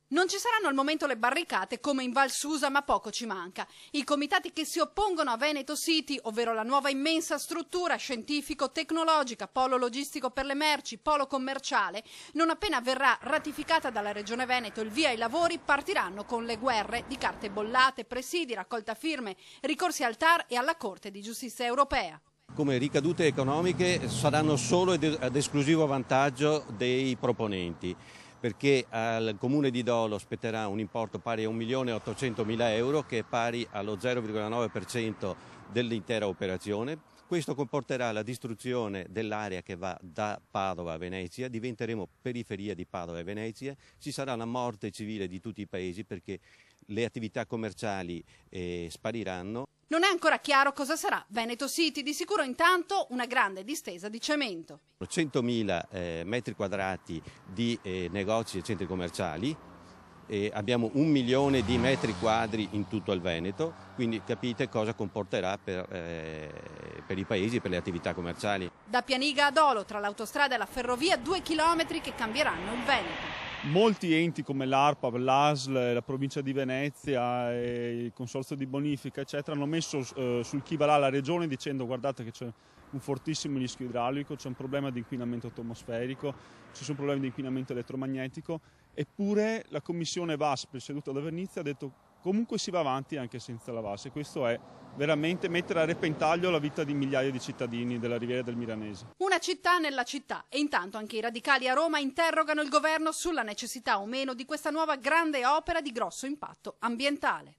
Non ci saranno al momento le barricate come in Val Susa, ma poco ci manca. I comitati che si oppongono a Veneto City, ovvero la nuova immensa struttura scientifico-tecnologica, polo logistico per le merci, polo commerciale, non appena verrà ratificata dalla Regione Veneto il via ai lavori, partiranno con le guerre di carte bollate, presidi, raccolta firme, ricorsi al TAR e alla Corte di Giustizia Europea. Come ricadute economiche saranno solo ad esclusivo vantaggio dei proponenti, perché al Comune di Dolo spetterà un importo pari a 1.800.000 euro, che è pari allo 0,9% dell'intera operazione. Questo comporterà la distruzione dell'area che va da Padova a Venezia, diventeremo periferia di Padova e Venezia, ci sarà una morte civile di tutti i paesi perché le attività commerciali spariranno. Non è ancora chiaro cosa sarà Veneto City, di sicuro intanto una grande distesa di cemento. 100.000 metri quadrati di negozi e centri commerciali, abbiamo 1 milione di metri quadri in tutto il Veneto, quindi capite cosa comporterà per i paesi e per le attività commerciali. Da Pianiga a Dolo, tra l'autostrada e la ferrovia, 2 chilometri che cambieranno il Veneto. Molti enti come l'ARPA, l'ASL, la provincia di Venezia, il consorzio di bonifica eccetera hanno messo sul chi va là la regione dicendo: guardate che c'è un fortissimo rischio idraulico, c'è un problema di inquinamento atmosferico, ci sono problemi di inquinamento elettromagnetico, eppure la commissione VAS presieduta da Vernizia ha detto comunque si va avanti anche senza la VAS, e questo è veramente mettere a repentaglio la vita di migliaia di cittadini della Riviera del Milanese. Una città nella città, e intanto anche i radicali a Roma interrogano il governo sulla necessità o meno di questa nuova grande opera di grosso impatto ambientale.